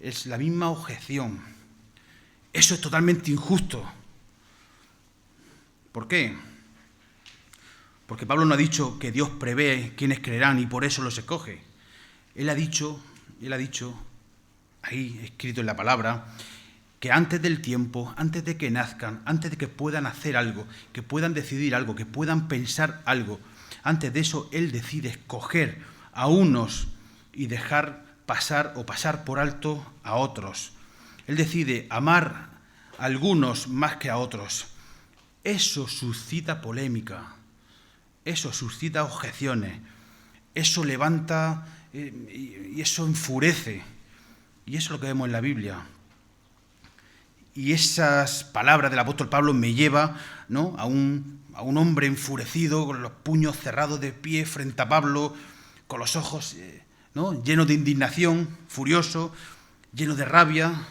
es la misma objeción. Eso es totalmente injusto. ¿Por qué? Porque Pablo no ha dicho que Dios prevé quiénes creerán y por eso los escoge. Él ha dicho, ahí escrito en la palabra, que antes del tiempo, antes de que nazcan, antes de que puedan hacer algo, que puedan decidir algo, que puedan pensar algo, antes de eso Él decide escoger a unos y dejar pasar o pasar por alto a otros. Él decide amar a algunos más que a otros. Eso suscita polémica, eso suscita objeciones, eso levanta y eso enfurece. Y eso es lo que vemos en la Biblia. Y esas palabras del apóstol Pablo me llevan, ¿no?, a un hombre enfurecido, con los puños cerrados de pie frente a Pablo, con los ojos ¿no?, llenos de indignación, furioso, lleno de rabia.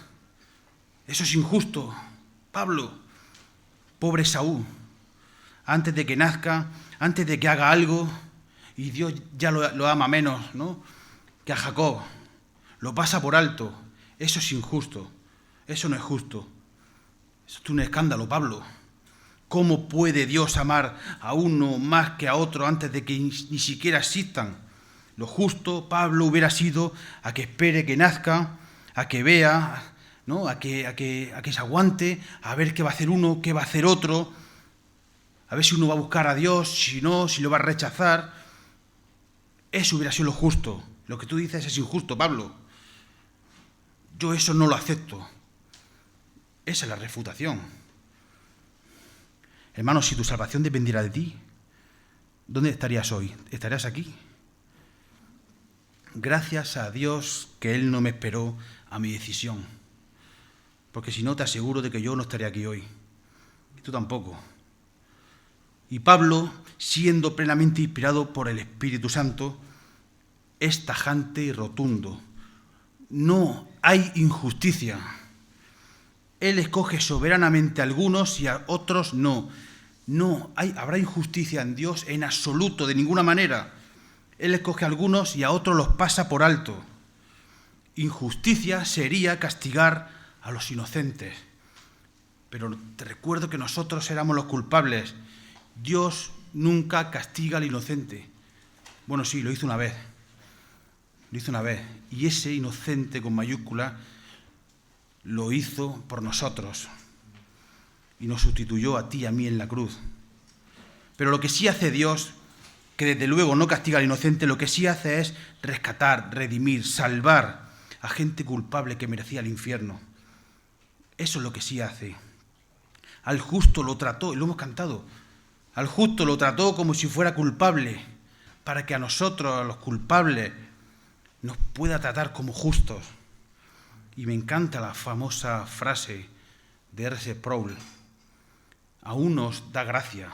Eso es injusto. Pablo, pobre Saúl, antes de que nazca, antes de que haga algo, y Dios ya lo ama menos, ¿no?, que a Jacob. Lo pasa por alto. Eso es injusto. Eso no es justo. Eso es un escándalo, Pablo. ¿Cómo puede Dios amar a uno más que a otro antes de que ni siquiera existan? Lo justo, Pablo, hubiera sido a que espere que nazca, a que vea, ¿no?, a que se aguante, a ver qué va a hacer uno, qué va a hacer otro, a ver si uno va a buscar a Dios, si no, si lo va a rechazar. Eso hubiera sido lo justo. Lo que tú dices es injusto, Pablo. Yo eso no lo acepto. Esa es la refutación. Hermano, si tu salvación dependiera de ti, ¿dónde estarías hoy? ¿Estarías aquí? Gracias a Dios que Él no me esperó a mi decisión. Porque si no, te aseguro de que yo no estaría aquí hoy. Y tú tampoco. Y Pablo, siendo plenamente inspirado por el Espíritu Santo, es tajante y rotundo. No hay injusticia. Él escoge soberanamente a algunos y a otros no. Habrá injusticia en Dios en absoluto, de ninguna manera. Él escoge a algunos y a otros los pasa por alto. Injusticia sería castigar a los inocentes. Pero te recuerdo que nosotros éramos los culpables. Dios nunca castiga al inocente. Bueno, sí, lo hizo una vez. Lo hizo una vez. Y ese inocente con mayúscula lo hizo por nosotros. Y nos sustituyó a ti y a mí en la cruz. Pero lo que sí hace Dios, que desde luego no castiga al inocente, lo que sí hace es rescatar, redimir, salvar a gente culpable que merecía el infierno. Eso es lo que sí hace. Al justo lo trató, y lo hemos cantado, al justo lo trató como si fuera culpable, para que a nosotros, a los culpables, nos pueda tratar como justos. Y me encanta la famosa frase de R.C. Sproul: a unos da gracia,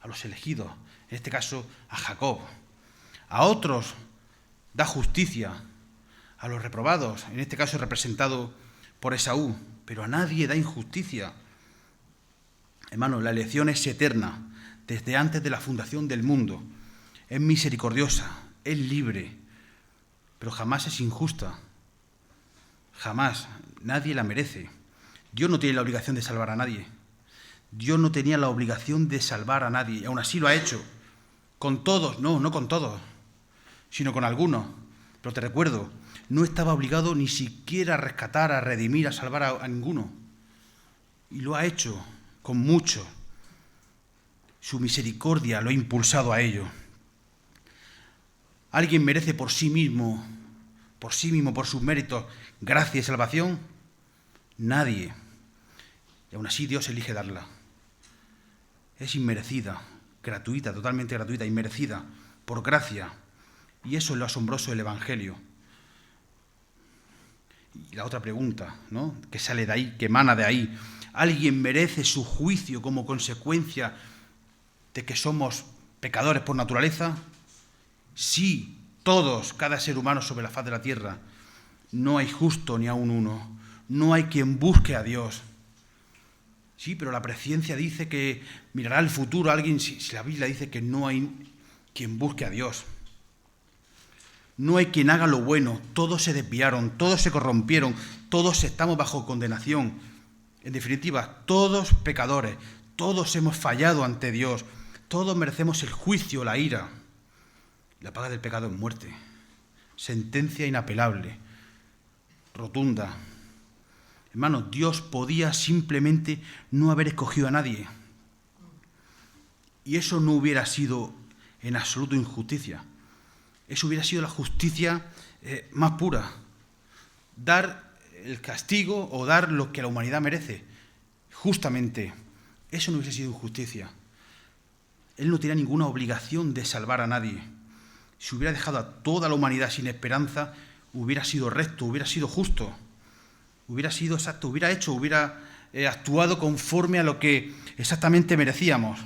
a los elegidos, en este caso a Jacob. A otros da justicia, a los reprobados, en este caso representado por Esaú. Pero a nadie da injusticia. Hermano, la elección es eterna, desde antes de la fundación del mundo. Es misericordiosa, es libre, pero jamás es injusta. Jamás. Nadie la merece. Dios no tiene la obligación de salvar a nadie. Dios no tenía la obligación de salvar a nadie, y aún así lo ha hecho. Con todos, no con todos, sino con algunos. Pero te recuerdo, no estaba obligado ni siquiera a rescatar, a redimir, a salvar a ninguno. Y lo ha hecho con muchos. Su misericordia lo ha impulsado a ello. ¿Alguien merece por sí mismo, por sus méritos, gracia y salvación? Nadie. Y aún así Dios elige darla. Es inmerecida, gratuita, totalmente gratuita, inmerecida, por gracia. Y eso es lo asombroso del Evangelio. Y la otra pregunta, ¿no?, que sale de ahí, que emana de ahí. ¿Alguien merece su juicio como consecuencia de que somos pecadores por naturaleza? Sí, todos, cada ser humano sobre la faz de la tierra. No hay justo ni aun uno. No hay quien busque a Dios. Sí, pero la presciencia dice que mirará al futuro alguien, si la Biblia dice que no hay quien busque a Dios. No hay quien haga lo bueno, todos se desviaron, todos se corrompieron, todos estamos bajo condenación. En definitiva, todos pecadores, todos hemos fallado ante Dios, todos merecemos el juicio, la ira. La paga del pecado es muerte, sentencia inapelable, rotunda. Hermanos, Dios podía simplemente no haber escogido a nadie. Y eso no hubiera sido en absoluto injusticia. Eso hubiera sido la justicia más pura. Dar el castigo o dar lo que la humanidad merece. Justamente, eso no hubiese sido injusticia. Él no tenía ninguna obligación de salvar a nadie. Si hubiera dejado a toda la humanidad sin esperanza, hubiera sido recto, hubiera sido justo. Hubiera sido exacto, hubiera actuado conforme a lo que exactamente merecíamos.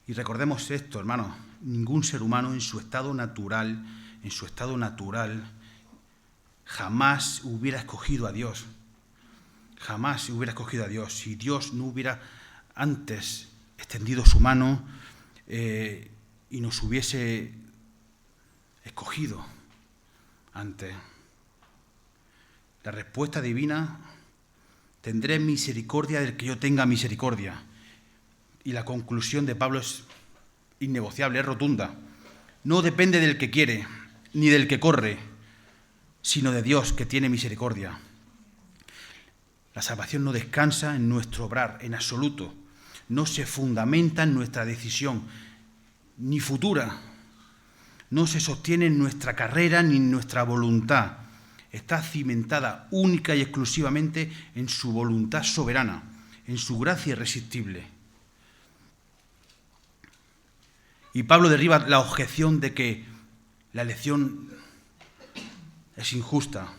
Y recordemos esto, hermanos, ningún ser humano en su estado natural, jamás hubiera escogido a Dios. Jamás hubiera escogido a Dios. Si Dios no hubiera antes extendido su mano y nos hubiese escogido antes. La respuesta divina: tendré misericordia del que yo tenga misericordia. Y la conclusión de Pablo es innegociable, es rotunda. No depende del que quiere, ni del que corre, sino de Dios que tiene misericordia. La salvación no descansa en nuestro obrar, en absoluto. No se fundamenta en nuestra decisión, ni futura. No se sostiene en nuestra carrera ni en nuestra voluntad. Está cimentada única y exclusivamente en su voluntad soberana, en su gracia irresistible. Y Pablo derriba la objeción de que la elección es injusta.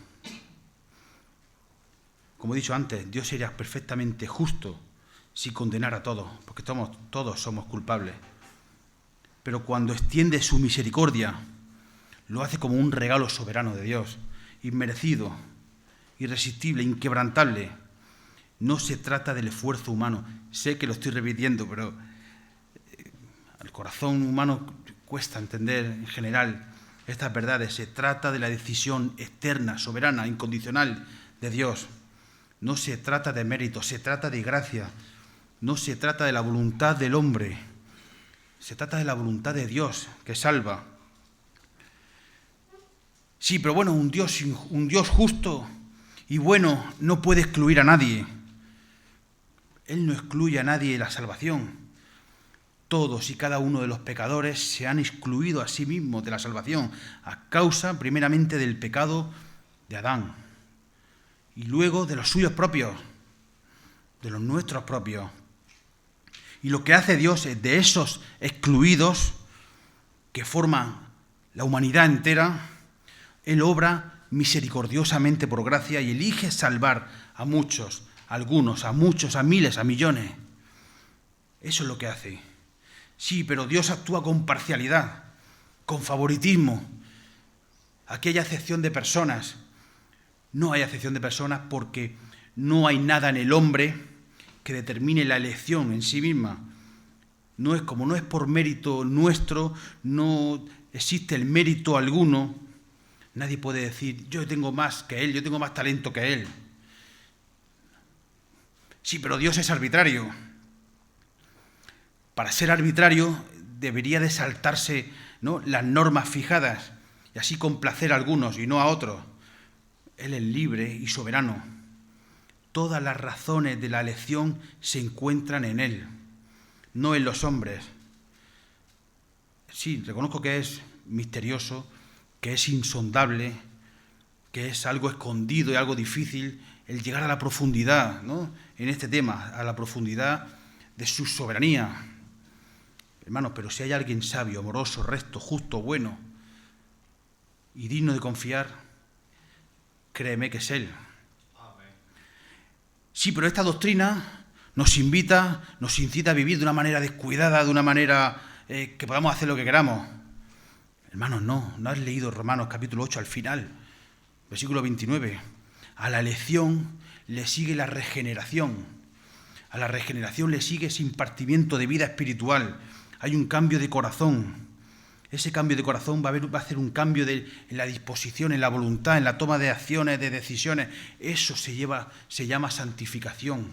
Como he dicho antes, Dios sería perfectamente justo si condenara a todos, porque todos somos culpables. Pero cuando extiende su misericordia, lo hace como un regalo soberano de Dios, inmerecido, irresistible, inquebrantable. No se trata del esfuerzo humano. Sé que lo estoy repitiendo, pero al corazón humano cuesta entender en general estas verdades. Se trata de la decisión externa, soberana, incondicional de Dios. No se trata de mérito, se trata de gracia. No se trata de la voluntad del hombre. Se trata de la voluntad de Dios que salva. Sí, pero bueno, un Dios justo y bueno no puede excluir a nadie. Él no excluye a nadie de la salvación. Todos y cada uno de los pecadores se han excluido a sí mismos de la salvación a causa primeramente del pecado de Adán y luego de los suyos propios, de los nuestros propios. Y lo que hace Dios es de esos excluidos que forman la humanidad entera, Él obra misericordiosamente por gracia y elige salvar a muchos, a algunos, a muchos, a miles, a millones. Eso es lo que hace. Sí, pero Dios actúa con parcialidad, con favoritismo. Aquí hay acepción de personas. No hay acepción de personas porque no hay nada en el hombre que determine la elección en sí misma. No es por mérito nuestro, no existe el mérito alguno. Nadie puede decir, yo tengo más que él, yo tengo más talento que él. Sí, pero Dios es arbitrario. Para ser arbitrario debería de saltarse, ¿no?, las normas fijadas y así complacer a algunos y no a otros. Él es libre y soberano. Todas las razones de la elección se encuentran en Él, no en los hombres. Sí, reconozco que es misterioso, que es insondable, que es algo escondido y algo difícil el llegar a la profundidad, ¿no?, en este tema, a la profundidad de su soberanía. Hermanos, pero si hay alguien sabio, amoroso, recto, justo, bueno y digno de confiar, créeme que es Él. Sí, pero esta doctrina nos incita a vivir de una manera descuidada, de una manera que podamos hacer lo que queramos. Hermanos, no has leído Romanos capítulo 8 al final, versículo 29. A la elección le sigue la regeneración. A la regeneración le sigue ese impartimiento de vida espiritual. Hay un cambio de corazón. Ese cambio de corazón va a hacer un cambio en la disposición, en la voluntad, en la toma de acciones, de decisiones. Eso se llama santificación.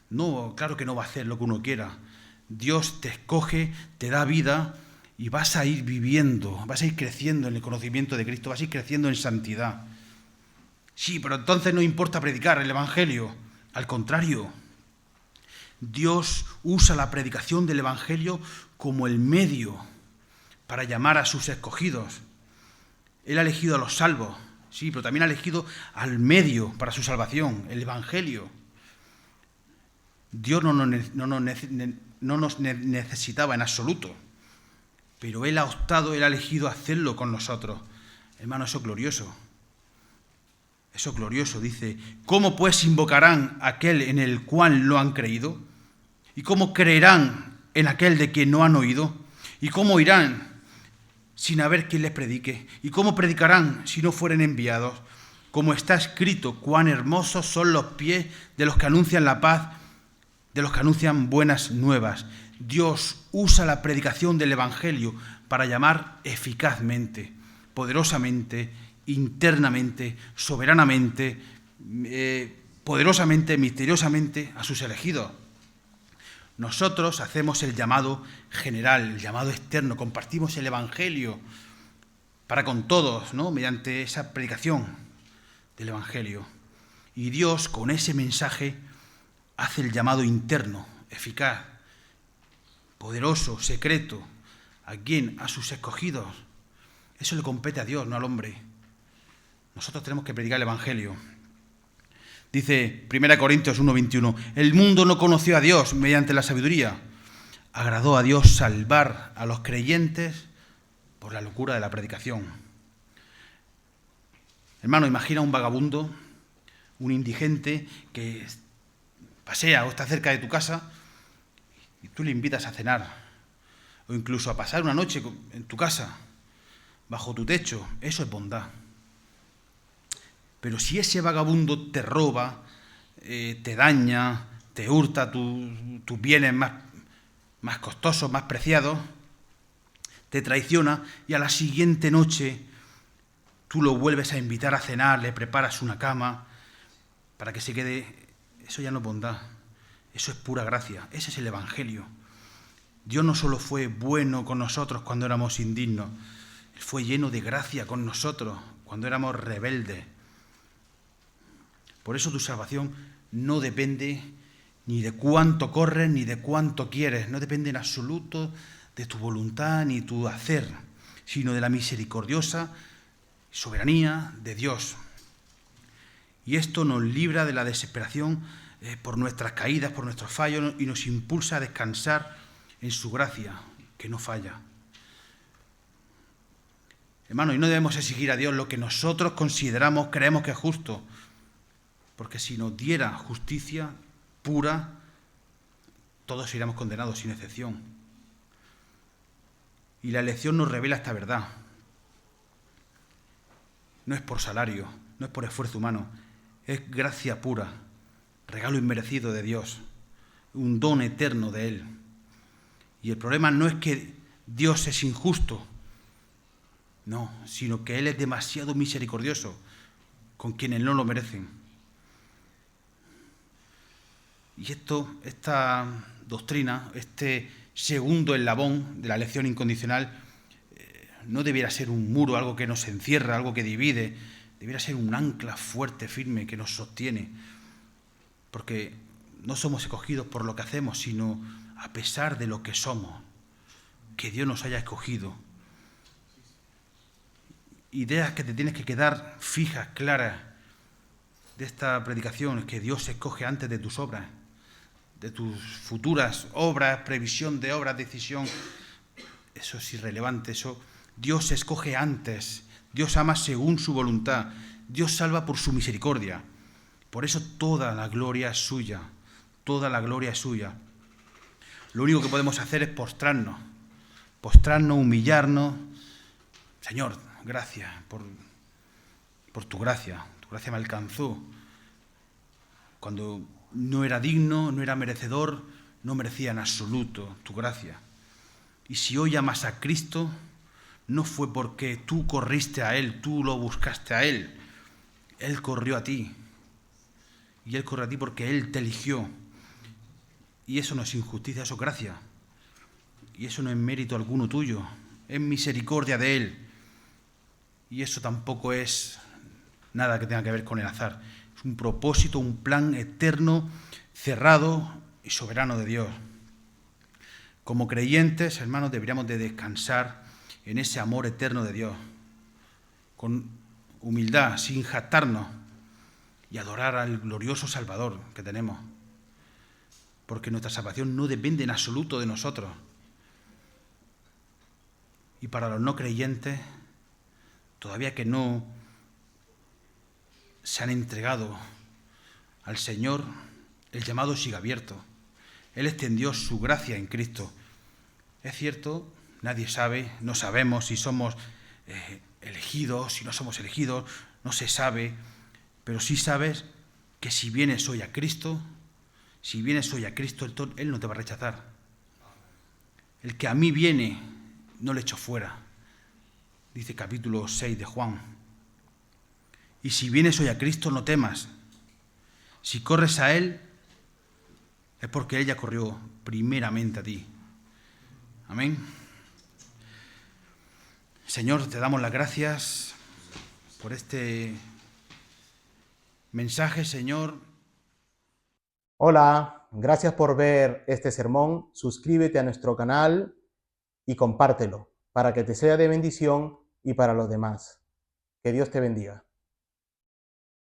No, claro que no va a hacer lo que uno quiera. Dios te escoge, te da vida y vas a ir viviendo, vas a ir creciendo en el conocimiento de Cristo, vas a ir creciendo en santidad. Sí, pero entonces no importa predicar el Evangelio. Al contrario, Dios usa la predicación del Evangelio como el medio para llamar a sus escogidos. Él ha elegido a los salvos, sí, pero también ha elegido al medio para su salvación, el Evangelio. Dios no nos necesitaba en absoluto, pero Él ha elegido hacerlo con nosotros. Hermano, eso es glorioso. Eso es glorioso, dice. ¿Cómo pues invocarán a aquel en el cual no han creído? ¿Y cómo creerán en aquel de quien no han oído? ¿Y cómo irán sin haber quien les predique? ¿Y cómo predicarán si no fueren enviados? Como está escrito, cuán hermosos son los pies de los que anuncian la paz, de los que anuncian buenas nuevas. Dios usa la predicación del Evangelio para llamar eficazmente, poderosamente, internamente, soberanamente, poderosamente, misteriosamente a sus elegidos. Nosotros hacemos el llamado general, el llamado externo, compartimos el Evangelio para con todos, ¿no?, mediante esa predicación del Evangelio. Y Dios, con ese mensaje, hace el llamado interno, eficaz, poderoso, secreto. ¿A quién? A sus escogidos. Eso le compete a Dios, no al hombre. Nosotros tenemos que predicar el Evangelio. Dice 1 Corintios 1:21, el mundo no conoció a Dios mediante la sabiduría. Agradó a Dios salvar a los creyentes por la locura de la predicación. Hermano, imagina un vagabundo, un indigente que pasea o está cerca de tu casa y tú le invitas a cenar o incluso a pasar una noche en tu casa, bajo tu techo. Eso es bondad. Pero si ese vagabundo te roba, te daña, te hurta tus bienes más costosos, más preciados, te traiciona y a la siguiente noche tú lo vuelves a invitar a cenar, le preparas una cama para que se quede, eso ya no es bondad, eso es pura gracia, ese es el Evangelio. Dios no solo fue bueno con nosotros cuando éramos indignos, Él fue lleno de gracia con nosotros cuando éramos rebeldes. Por eso tu salvación no depende ni de cuánto corres ni de cuánto quieres, no depende en absoluto de tu voluntad ni tu hacer, sino de la misericordiosa soberanía de Dios. Y esto nos libra de la desesperación por nuestras caídas, por nuestros fallos y nos impulsa a descansar en su gracia, que no falla. Hermanos, y no debemos exigir a Dios lo que nosotros creemos que es justo, porque si nos diera justicia pura, todos seríamos condenados sin excepción. Y la elección nos revela esta verdad. No es por salario, no es por esfuerzo humano, es gracia pura, regalo inmerecido de Dios, un don eterno de Él. Y el problema no es que Dios es injusto, no, sino que Él es demasiado misericordioso con quienes no lo merecen. Y esta doctrina, este segundo eslabón de la elección incondicional, no debiera ser un muro, algo que nos encierra, algo que divide, debiera ser un ancla fuerte, firme, que nos sostiene. Porque no somos escogidos por lo que hacemos, sino a pesar de lo que somos, que Dios nos haya escogido. Ideas que te tienes que quedar fijas, claras de esta predicación, es que Dios se escoge antes de tus obras, de tus futuras obras, previsión de obras, decisión. Eso es irrelevante, eso. Dios se escoge antes, Dios ama según su voluntad, Dios salva por su misericordia. Por eso toda la gloria es suya, toda la gloria es suya. Lo único que podemos hacer es postrarnos, humillarnos. Señor, gracias por tu gracia me alcanzó. Cuando no era digno, no era merecedor, no merecía en absoluto tu gracia. Y si hoy amas a Cristo, no fue porque tú corriste a Él, tú lo buscaste a Él. Él corrió a ti. Y Él corrió a ti porque Él te eligió. Y eso no es injusticia, eso es gracia. Y eso no es mérito alguno tuyo, es misericordia de Él. Y eso tampoco es nada que tenga que ver con el azar. Es un propósito, un plan eterno, cerrado y soberano de Dios. Como creyentes, hermanos, deberíamos de descansar en ese amor eterno de Dios, con humildad, sin jactarnos, y adorar al glorioso Salvador que tenemos, porque nuestra salvación no depende en absoluto de nosotros. Y para los no creyentes, todavía que no se han entregado al Señor, el llamado sigue abierto. Él extendió su gracia en Cristo. Es cierto, nadie sabe, no sabemos si somos elegidos, si no somos elegidos, no se sabe, pero sí sabes que si vienes hoy a Cristo, Él no te va a rechazar. El que a mí viene, no le echo fuera, dice capítulo 6 de Juan. Y si vienes hoy a Cristo, no temas. Si corres a Él, es porque Él ya corrió primeramente a ti. Amén. Señor, te damos las gracias por este mensaje, Señor. Hola, gracias por ver este sermón. Suscríbete a nuestro canal y compártelo para que te sea de bendición y para los demás. Que Dios te bendiga.